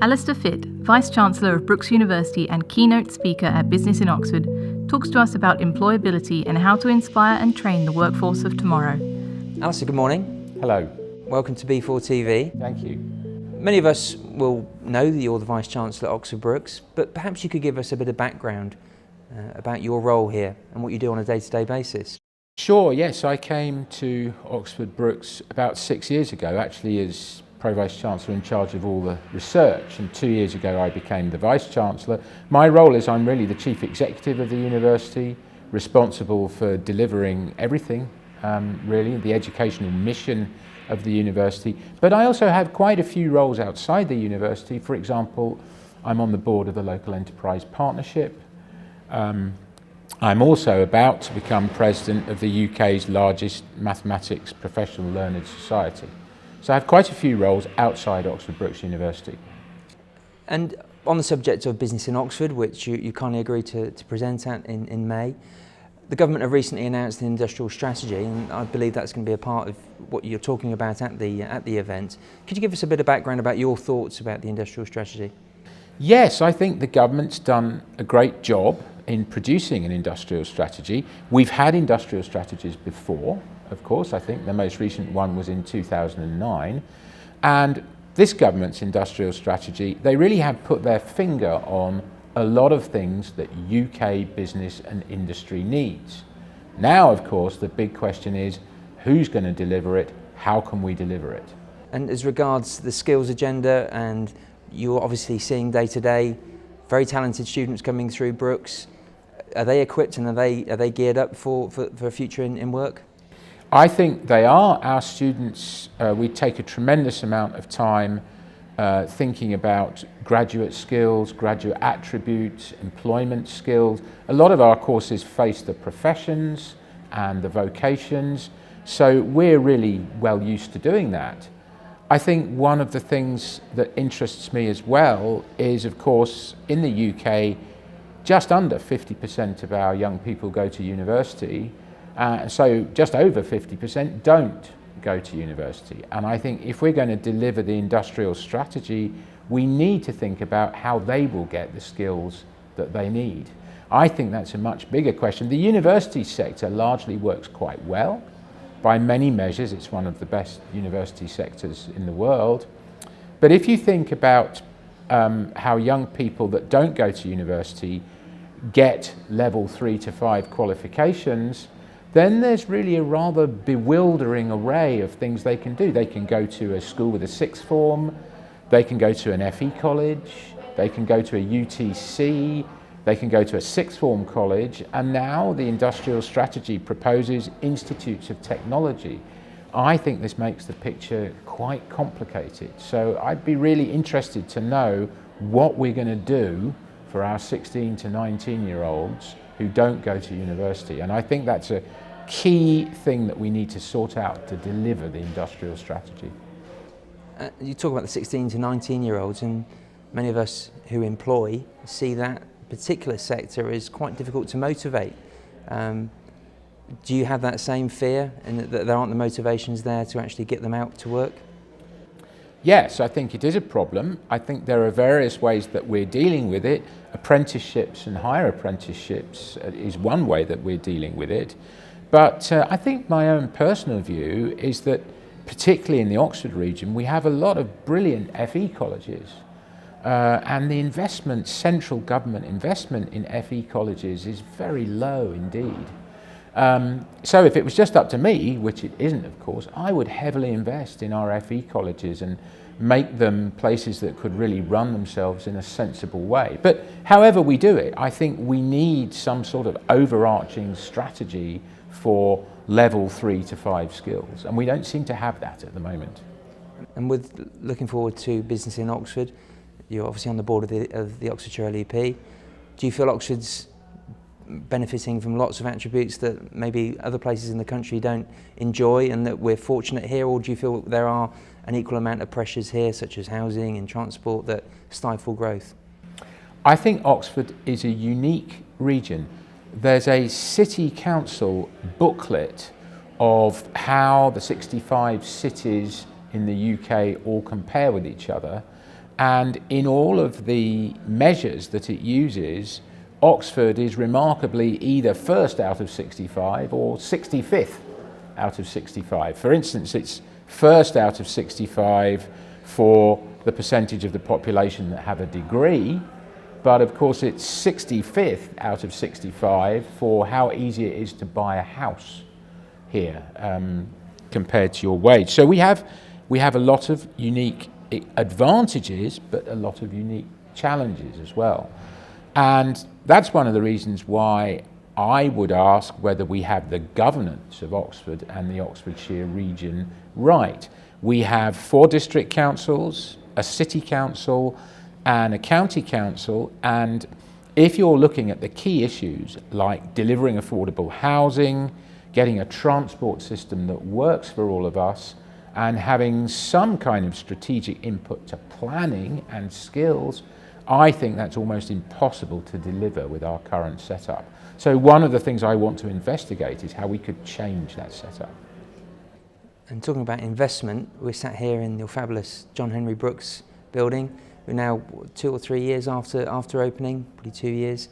Alistair Fitt, Vice-Chancellor of Brookes University and keynote speaker at Business in Oxford, talks to us about employability and how to inspire and train the workforce of tomorrow. Alistair, good morning. Hello. Welcome to B4 TV. Thank you. Many of us will know that you're the Vice-Chancellor at Oxford Brookes, but perhaps you could give us a bit of background about your role here and what you do on a day-to-day basis. Sure, yes, I came to Oxford Brookes about 6 years ago, actually as Pro-Vice-Chancellor in charge of all the research, and 2 years ago I became the Vice-Chancellor. My role is I'm really the Chief Executive of the university, responsible for delivering everything, really, the educational mission of the university. But I also have quite a few roles outside the university. For example, I'm on the board of the Local Enterprise Partnership. I'm also about to become president of the UK's largest mathematics professional learned society. So I have quite a few roles outside Oxford Brookes University. And on the subject of Business in Oxford, which you kindly agreed to present at in May, the government have recently announced an industrial strategy, and I believe that's going to be a part of what you're talking about at the event. Could you give us a bit of background about your thoughts about the industrial strategy? Yes, I think the government's done a great job in producing an industrial strategy. We've had industrial strategies before, of course. I think the most recent one was in 2009. And this government's industrial strategy, they really have put their finger on a lot of things that UK business and industry needs. Now, of course, the big question is, who's going to deliver it? How can we deliver it? And as regards the skills agenda, and you're obviously seeing day to day very talented students coming through Brookes, are they equipped and are they geared up for a future in work? I think they are. Our students, we take a tremendous amount of time thinking about graduate skills, graduate attributes, employment skills. A lot of our courses face the professions and the vocations, so we're really well used to doing that. I think one of the things that interests me as well is, of course, in the UK, just under 50% of our young people go to university, so just over 50% don't go to university. And I think if we're going to deliver the industrial strategy, we need to think about how they will get the skills that they need. I think that's a much bigger question. The university sector largely works quite well. By many measures, it's one of the best university sectors in the world. But if you think about how young people that don't go to university get level 3 to 5 qualifications, then there's really a rather bewildering array of things they can do. They can go to a school with a sixth form, they can go to an FE college, they can go to a UTC, they can go to a sixth form college, and now the industrial strategy proposes institutes of technology. I think this makes the picture quite complicated. So I'd be really interested to know what we're going to do for our 16 to 19-year-olds who don't go to university. And I think that's a key thing that we need to sort out to deliver the industrial strategy. You talk about the 16 to 19-year-olds, and many of us who employ see that particular sector is quite difficult to motivate. Do you have that same fear, and that there aren't the motivations there to actually get them out to work? Yes, I think it is a problem. I think there are various ways that we're dealing with it. Apprenticeships and higher apprenticeships is one way that we're dealing with it. But I think my own personal view is that, particularly in the Oxford region, we have a lot of brilliant FE colleges. And the investment, central government investment in FE colleges is very low indeed. So if it was just up to me, which it isn't of course, I would heavily invest in our FE colleges and make them places that could really run themselves in a sensible way. But however we do it, I think we need some sort of overarching strategy for level 3 to 5 skills, and we don't seem to have that at the moment. And with looking forward to Business in Oxford, you're obviously on the board of the Oxfordshire LEP. Do you feel Oxford's benefiting from lots of attributes that maybe other places in the country don't enjoy, and that we're fortunate here, or do you feel there are an equal amount of pressures here, such as housing and transport, that stifle growth? I think Oxford is a unique region. There's a city council booklet of how the 65 cities in the UK all compare with each other, And in all of the measures that it uses, Oxford is remarkably either first out of 65 or 65th out of 65. For instance, it's first out of 65 for the percentage of the population that have a degree, but of course it's 65th out of 65 for how easy it is to buy a house here compared to your wage. So we have a lot of unique advantages, but a lot of unique challenges as well. And that's one of the reasons why I would ask whether we have the governance of Oxford and the Oxfordshire region right. We have 4 district councils, a city council and a county council, and if you're looking at the key issues like delivering affordable housing, getting a transport system that works for all of us, and having some kind of strategic input to planning and skills, I think that's almost impossible to deliver with our current setup. So one of the things I want to investigate is how we could change that setup. And talking about investment, we're sat here in your fabulous John Henry Brooks building. We're now 2 or 3 years after opening, probably 2 years.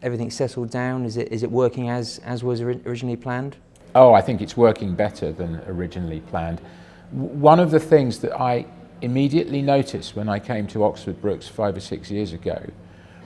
Everything's settled down. Is it working as was originally planned? Oh, I think it's working better than originally planned. One of the things that I immediately noticed when I came to Oxford Brookes 5 or 6 years ago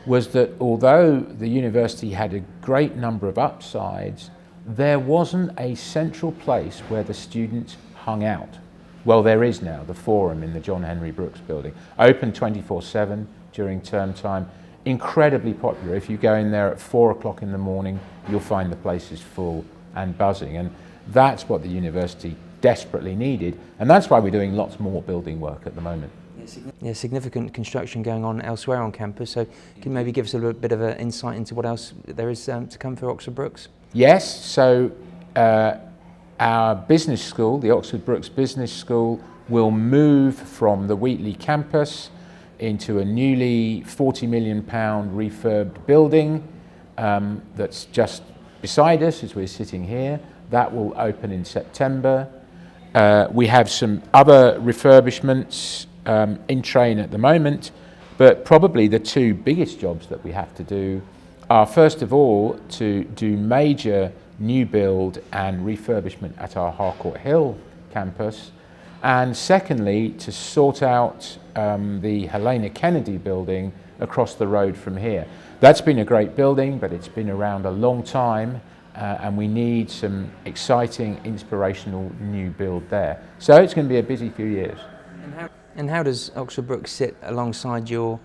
was that although the university had a great number of upsides, there wasn't a central place where the students hung out. Well, there is now, the Forum in the John Henry Brooks building, open 24/7 during term time, incredibly popular. If you go in there at 4 o'clock in the morning, you'll find the place is full and buzzing, and that's what the university desperately needed, and that's why we're doing lots more building work at the moment. Yeah, significant construction going on elsewhere on campus, so can you maybe give us a little bit of an insight into what else there is to come for Oxford Brookes? Yes, so our business school, the Oxford Brookes Business School, will move from the Wheatley campus into a newly £40 million refurbed building that's just beside us as we're sitting here. That will open in September. We have some other refurbishments in train at the moment, but probably the 2 biggest jobs that we have to do are, first of all, to do major new build and refurbishment at our Harcourt Hill campus, and secondly, to sort out the Helena Kennedy building across the road from here. That's been a great building, but it's been around a long time, and we need some exciting, inspirational new build there. So it's going to be a busy few years. And how does Oxford Brookes sit alongside your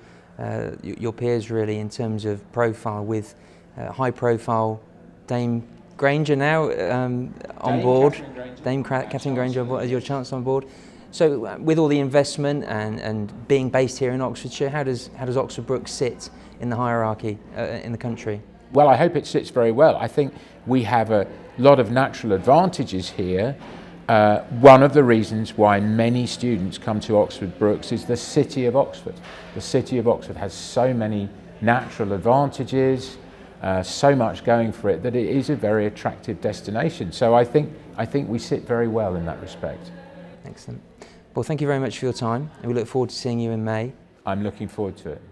peers really in terms of profile, with high profile Dame Granger now on board, Dame Catherine Granger on board as your Chancellor on board. So with all the investment and being based here in Oxfordshire, how does Oxford Brookes sit in the hierarchy in the country? Well, I hope it sits very well. I think we have a lot of natural advantages here. One of the reasons why many students come to Oxford Brookes is the city of Oxford. The city of Oxford has so many natural advantages, so much going for it, that it is a very attractive destination. So I think we sit very well in that respect. Excellent. Well, thank you very much for your time, and we look forward to seeing you in May. I'm looking forward to it.